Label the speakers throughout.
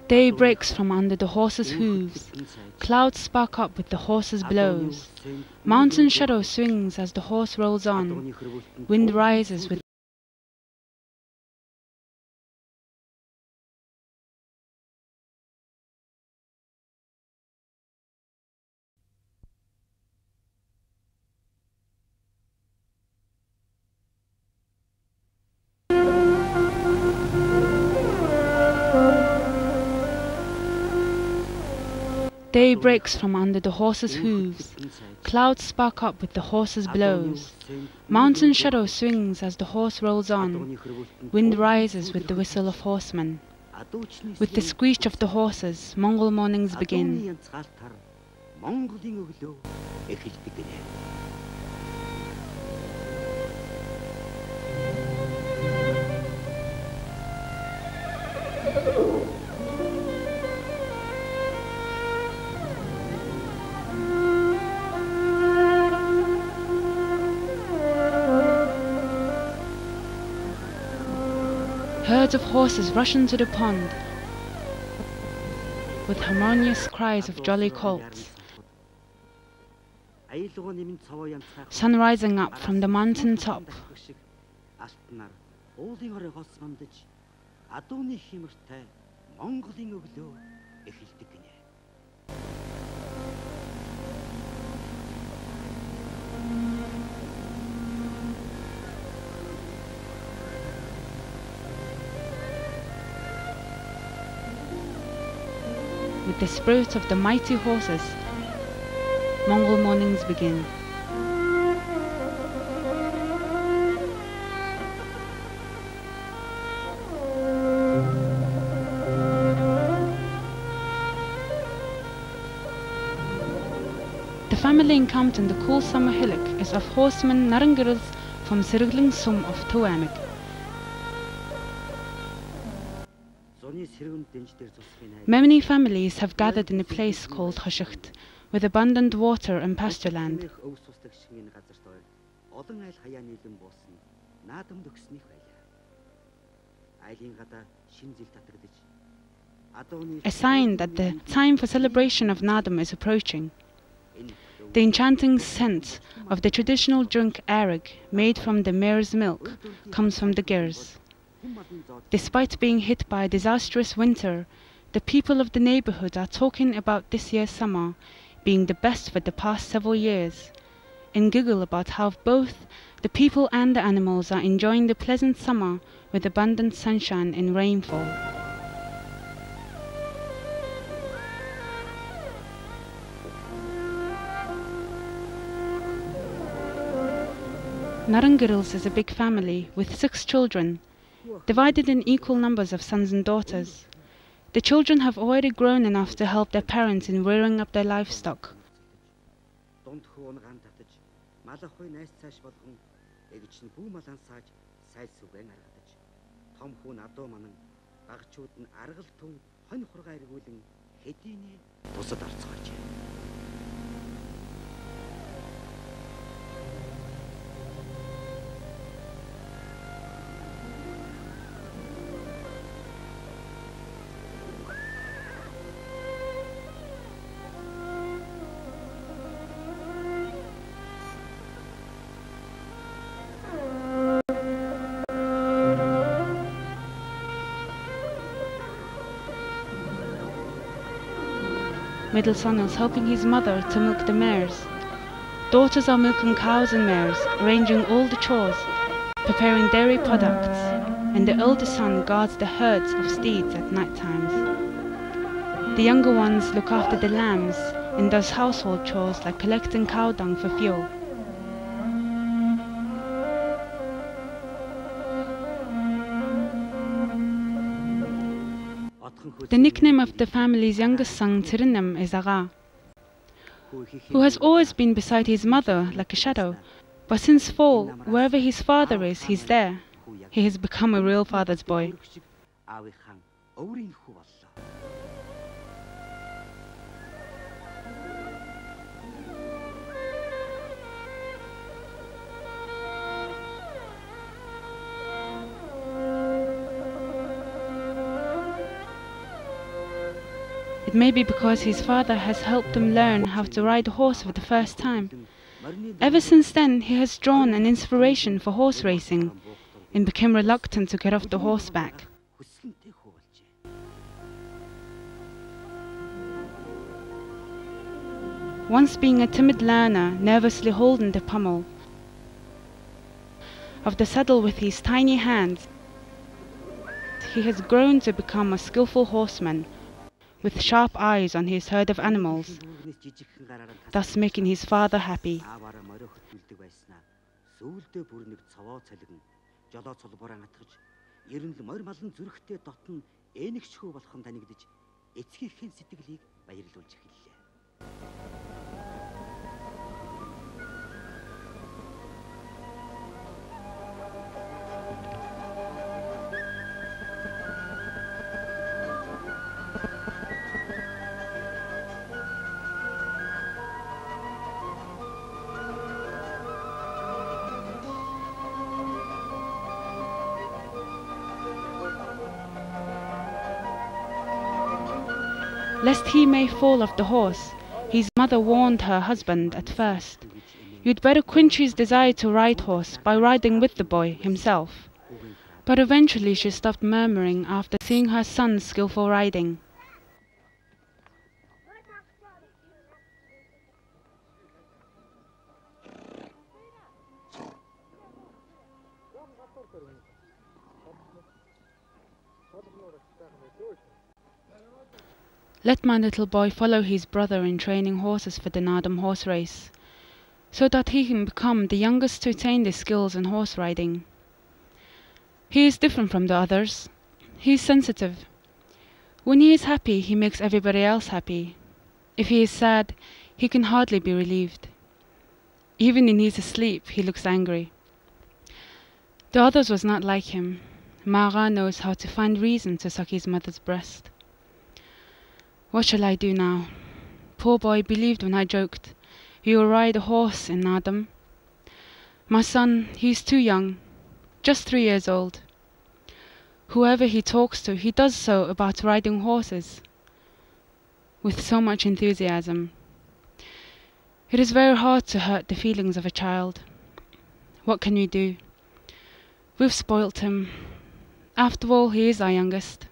Speaker 1: Day breaks from under the horse's hooves. Clouds spark up with the horse's blows. Mountain shadow swings as the horse rolls on. Wind rises with Day breaks from under the horse's hooves. Clouds spark up with the horse's blows. Mountain shadow swings as the horse rolls on. Wind rises with the whistle of horsemen. With the screech of the horses, Mongol mornings begin. Herds of horses rush into the pond with harmonious cries of jolly colts. Sun rising up from the mountain top. With the spirit of the mighty horses, Mongol mornings begin. The family encamped in the cool summer hillock is of horsemen Narangirils from Sirgling Sum of Tuamik. Many families have gathered in a place called Khashicht, with abundant water and pasture land. A sign that the time for celebration of Nadam is approaching. The enchanting scent of the traditional drink arig, made from the mare's milk, comes from the girs. Despite being hit by a disastrous winter, the people of the neighborhood are talking about this year's summer being the best for the past several years, and giggle about how both the people and the animals are enjoying the pleasant summer with abundant sunshine and rainfall. Narangirils is a big family with 6 children, divided in equal numbers of sons and daughters. The children have already grown enough to help their parents in rearing up their livestock. Middle son is helping his mother to milk the mares. Daughters are milking cows and mares, arranging all the chores, preparing dairy products, and the elder son guards the herds of steeds at night times. The younger ones look after the lambs and does household chores like collecting cow dung for fuel. The nickname of the family's youngest son, Tsirinam, is Aga, who has always been beside his mother like a shadow, but since fall, wherever his father is, he's there. He has become a real father's boy. It may be because his father has helped him learn how to ride a horse for the first time. Ever since then, he has drawn an inspiration for horse racing and became reluctant to get off the horseback. Once being a timid learner, nervously holding the pommel of the saddle with his tiny hands, he has grown to become a skillful horseman with sharp eyes on his herd of animals, thus making his father happy. Lest he may fall off the horse, his mother warned her husband at first, "You'd better quench his desire to ride horse by riding with the boy himself." But eventually she stopped murmuring after seeing her son's skillful riding. Let my little boy follow his brother in training horses for the Nadam horse race, so that he can become the youngest to attain the skills in horse riding. He is different from the others. He is sensitive. When he is happy, he makes everybody else happy. If he is sad, he can hardly be relieved. Even in his sleep, he looks angry. The others was not like him. Mara knows how to find reason to suck his mother's breast. What shall I do now? Poor boy believed when I joked, "He will ride a horse in Nadam." My son, he is too young, just 3 years old. Whoever he talks to, he does so about riding horses, with so much enthusiasm. It is very hard to hurt the feelings of a child. What can we do? We've spoilt him. After all, he is our youngest.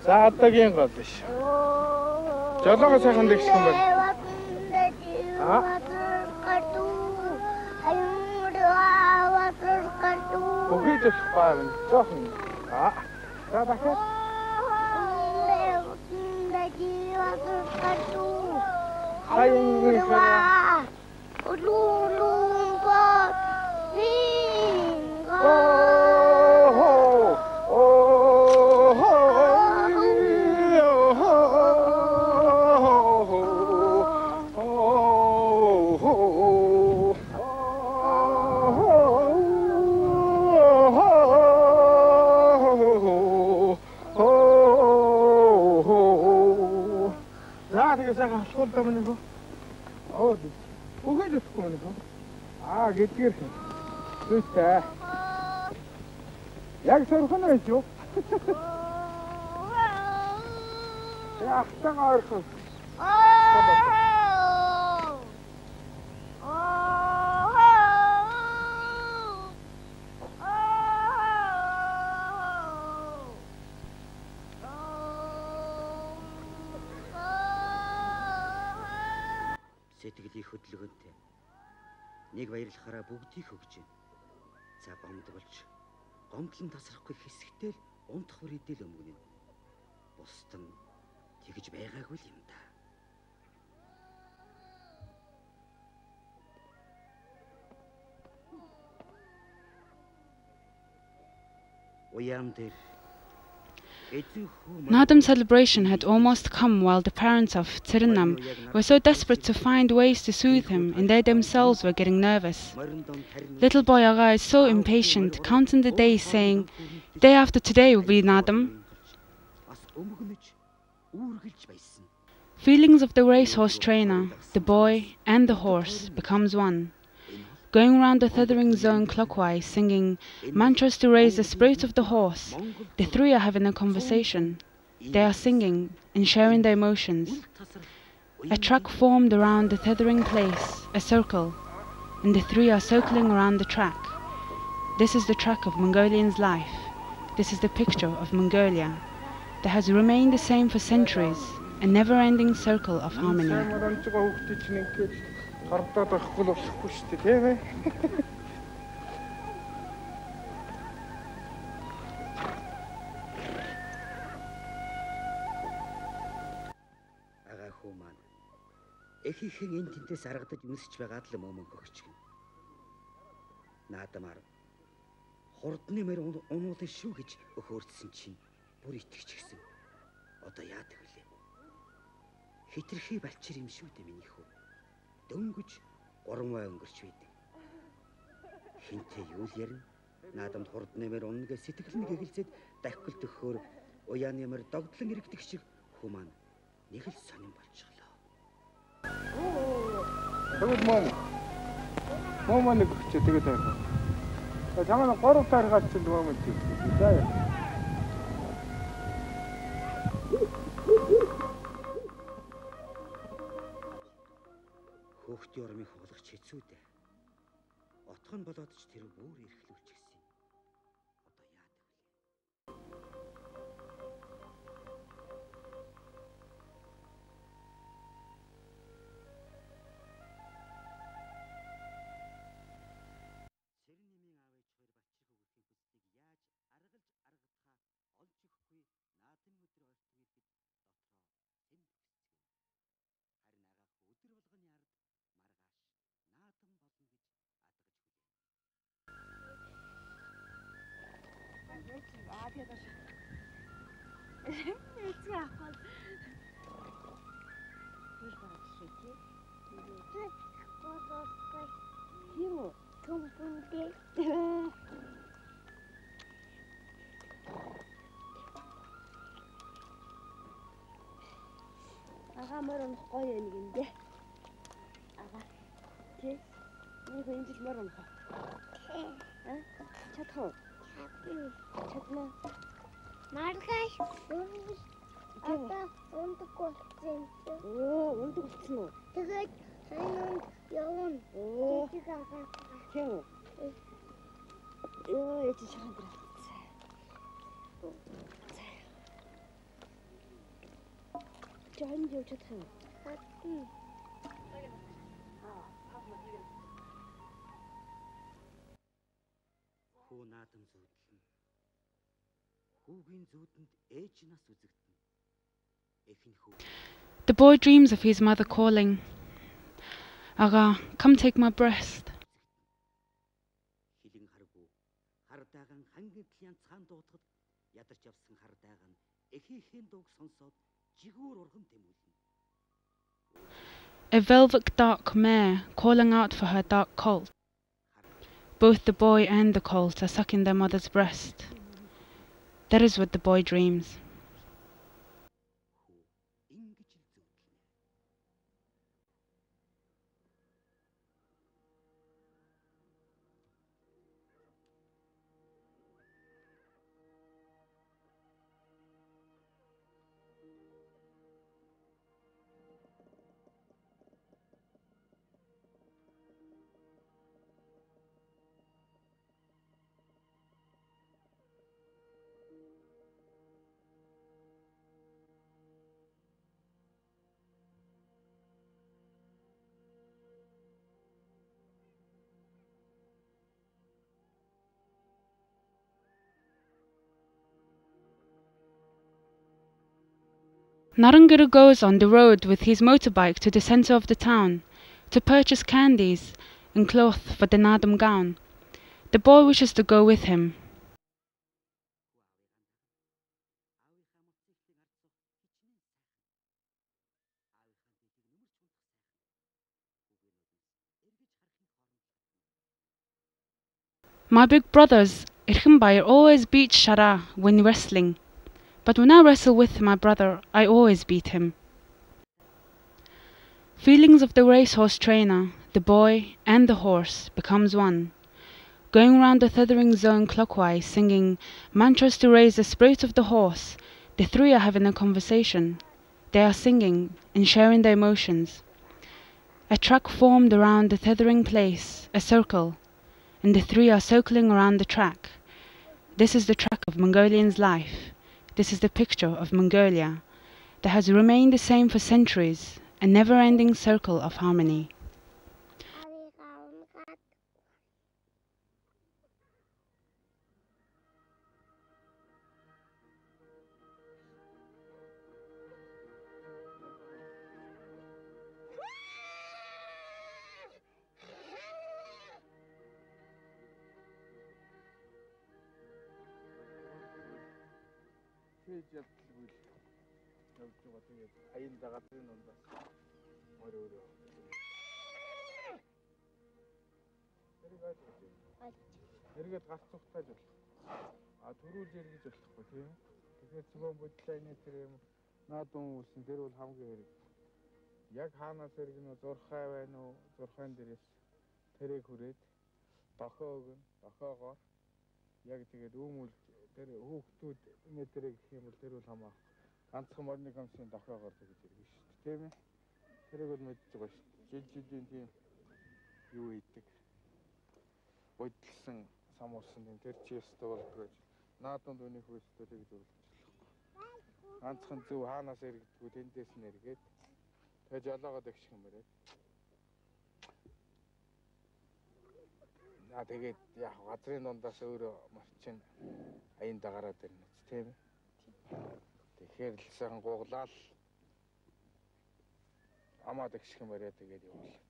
Speaker 2: Саатагийн гол биш. Жолоогоо сайхан дэгсэх юм байна. Бүгд их байна. Жохон. За дахиад. Гэдгээр зүйтэй. Яг сөрхөн байж юу? Яг таагаар.
Speaker 3: Сэтгэлийн хөдөлгөөнтэй нэг баярлахаараа бүгдийг өгч байна. За гомдголж, гомдлон тасрахгүй хэсэгтэл унтах үридэл өмгөнө. Бусдын тэгж байгаагүй юм да.
Speaker 1: Nadam celebration had almost come while the parents of Tsirinam were so desperate to find ways to soothe him, and they themselves were getting nervous. Little boy Aga is so impatient, counting the days, saying, "Day after today will be Nadam." Feelings of the racehorse trainer, the boy and the horse becomes one. Going round the tethering zone clockwise, singing mantras to raise the spirit of the horse, the three are having a conversation. They are singing and sharing their emotions. A track formed around the tethering place, a circle, and the three are circling around the track. This is the track of Mongolian's life. This is the picture of Mongolia that has remained the same for centuries, a never-ending circle of harmony.
Speaker 3: Эхийнхэн энэ тентээс аргадаж өмсөж байгаад л мөмөн хөгчгөн. Наадамаар хурдны мөр унуулын шүү гэж өхөөрдсөн чинь бүр итгэж гисэн. Одоо яадаг вүлээ? Хитрхи балчир юм шүү дээ миний хүү. Дөнгөж 3 май өнгөрч байдаг. Хинтээ юу л ярина? Наадамд хурдны мөр уннгээ сэтгэл нь гэгэлзээд дахил төхөөр уяаны мөр догдлон иргэдэг шиг хүү маань нэг л сонирн болчихлоо.
Speaker 2: Тэгвэл мом нэг өгч тэгээд байна. Чамаа 3 таар гацсан мом гэж. За яа.
Speaker 3: Хөөхт ёрмыг хуулгач хэцүү дээ. Отхон болоод ч тэр өөр эрхлүүлчихсэн юм. Одоо яадаг вэ?
Speaker 4: Ага морон гоё нэг юм дээ. Ага. Тий. Нэг энэ жил морон хоо. Чадах уу? Чадна. Маргаш. Одоо ундаг болсон. Ундаг болсон уу? Тэгээд хойнонд явна. Жижиг агаа. Тийм үү? Яа, чичгэн. Giingoo cho thằng.
Speaker 3: Хүү наадам зүудлэн. Хүүгийн зүудэнд ээж нас үзэгдэн. Эхэн хүү.
Speaker 1: The boy dreams of his mother calling, "Aga, come take my breast."
Speaker 3: Хилэн харгүй. Хардаагаан хангитлын цаан дуутахад ядарч явсан хардаагаан эхийнхэн дууг сонсоод жигүүр урган тэмүүлнэ.
Speaker 1: A velvet dark mare calling out for her dark colt. Both the boy and the colt are sucking their mother's breast. That is what the boy dreams. Naranguru goes on the road with his motorbike to the center of the town to purchase candies and cloth for the Nadam gown. The boy wishes to go with him. My big brothers, Irkhanbai, always beat Shara when wrestling. But when I wrestle with my brother, I always beat him. Feelings of the racehorse trainer, the boy, and the horse becomes one. Going round the tethering zone clockwise, singing mantras to raise the spirit of the horse, the three are having a conversation. They are singing and sharing their emotions. A track formed around the tethering place, a circle, and the three are circling around the track. This is the track of Mongolian's life. This is the picture of Mongolia that has remained the same for centuries, a never-ending circle of harmony.
Speaker 2: Хийж явдалгүй явж байгаа. Тэгээд аян дагатрын ундаас өөрөө эргээд гац цухтааж болох. Төрүүл эргэж болохгүй тийм. Тэгэхээр цөөн бодлооны тэр юм наадун үүсэн тэр бол хамгийн хэрэг. Яг хаанаас эргэнэ зурхай байна уу? Зурхайн дээрээс тэрэг хүрээд дохоо өгнө. Дохоогоор яг тэгээд үүмэл тэр хүүхдүүд нэтэрэг гэх юм бол тэр бол хамаа ганцхан морны камсын дохоогоор тэгж ирэх шүү дээ тийм ээ. Тэрэг бол мэдж байгаа шүү дээ. Жилийн тийм юу ийдэг. Бодлсон самуурсан юм тэр чи өстө болдгоо. Наадунд өнөх өстө тэгж болчихлоо. Ганцхан зөв хаанаас эргэдэггүй тэндээс нэргээд тэгж олоогоод өгчих юм байна. Тэгээд яг газрын дундаас өөрөө марчин аян дагараад ирнэ тийм ээ. Тэгэхээр л сайхан гуглаад амаад өгчих юм байна тэгээд явуулаад.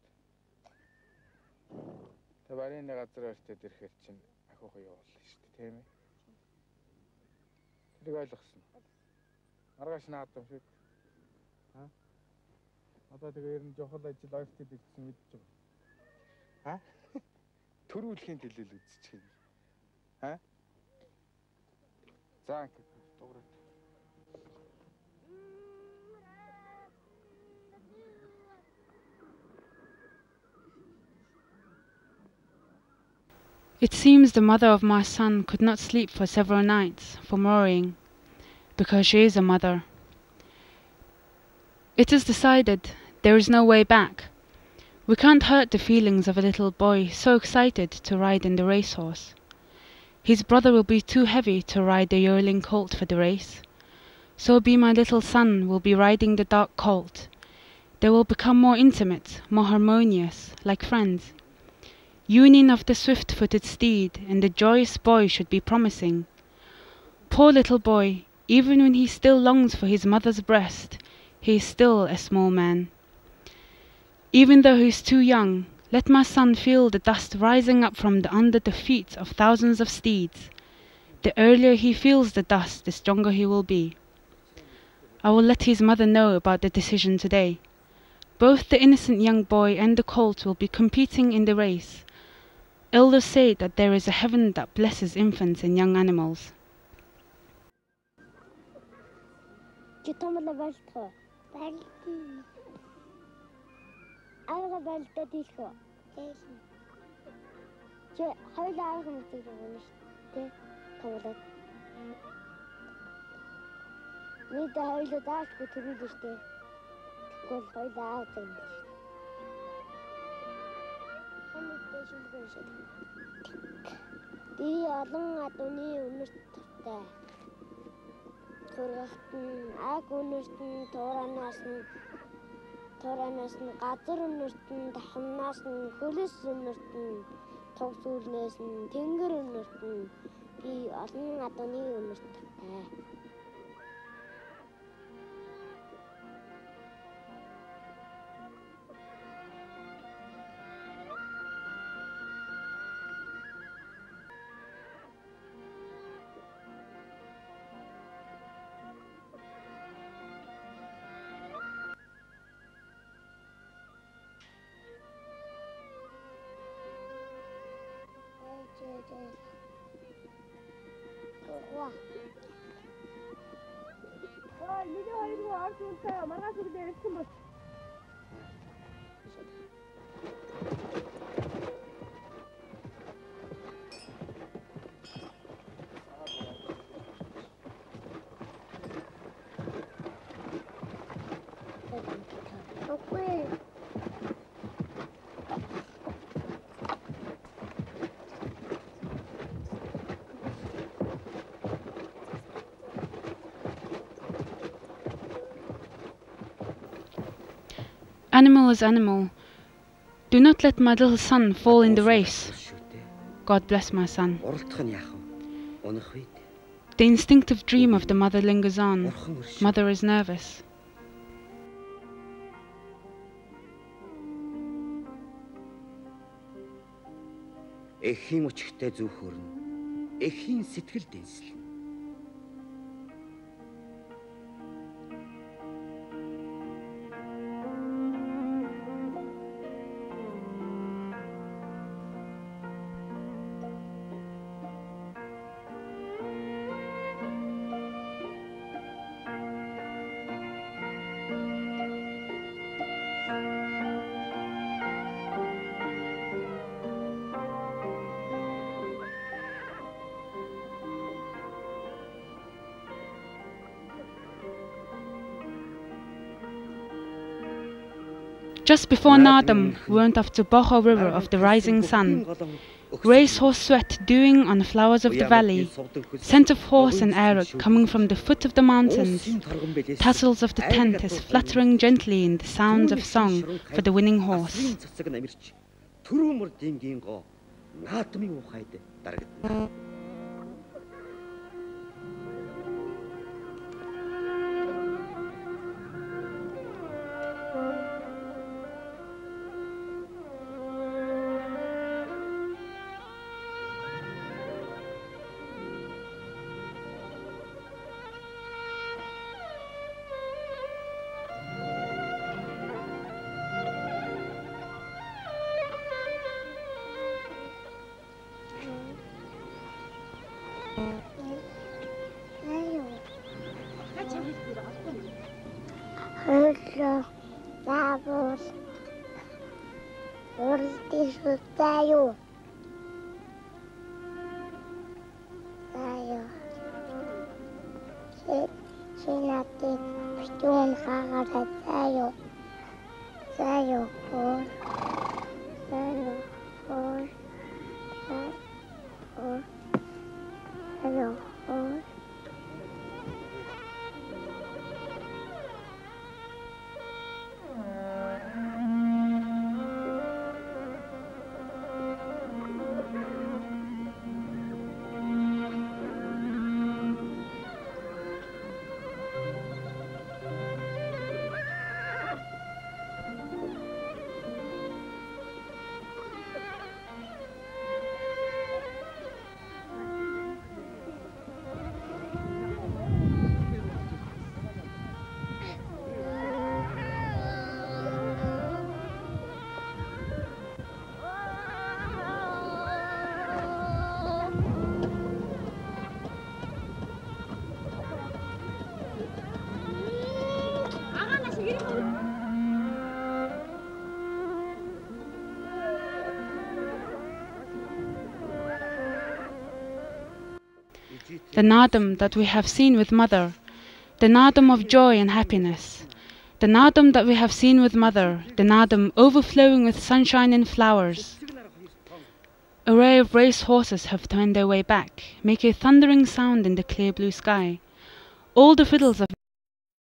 Speaker 2: Тэг барины газар өртөд ирэхээр чинь ахиухан явуулна шүү дээ тийм ээ. Тэрийг ойлгосон. Маргааш наадам шиг. Одоо тэгээ ер нь жохол ажил ойртод ирсэн мэдэж байгаа. Төрүүлэхийн төлөөл үзчих юм. За ингээд дуурайт.
Speaker 1: It seems the mother of my son could not sleep for several nights from worrying, because she is a mother. It is decided there is no way back. We can't hurt the feelings of a little boy so excited to ride in the racehorse. His brother will be too heavy to ride the yearling colt for the race. So be my little son will be riding the dark colt. They will become more intimate, more harmonious, like friends. Union of the swift-footed steed and the joyous boy should be promising. Poor little boy, even when he still longs for his mother's breast, he is still a small man. Even though he is too young, let my son feel the dust rising up from under the feet of thousands of steeds. The earlier he feels the dust, the stronger he will be. I will let his mother know about the decision today. Both the innocent young boy and the colt will be competing in the race. Elders say that there is a heaven that blesses infants and young animals.
Speaker 4: Би олон адууны үнэрттэй. Төрөлтөн аг үнэртэн тууранаас нь газар үнэртэн дахнаас нь хөлөс үнэртэн төгс үлнээс нь тэнгэр үнэртэн би олон адууны үнэрттэй.
Speaker 1: Animal is animal. Do not let my little son fall in the race. God bless my son. The instinctive dream of the mother lingers on. Mother is nervous.
Speaker 3: Эхийн өчгтэй зүөхөрн. Эхийн сэтгэл дэнслэн.
Speaker 1: Just before Nadam, we went off to Boho River of the rising sun. Racehorse sweat dewing on the flowers of the valley, scent of horse and arrow coming from the foot of the mountains. Tassels of the tent is fluttering gently in the sounds of song for the winning horse. The Nadam that we have seen with Mother, the Nadam of joy and happiness, the Nadam that we have seen with Mother, the Nadam overflowing with sunshine and flowers. A ray of race horses have turned their way back, make a thundering sound in the clear blue sky. All the fiddles of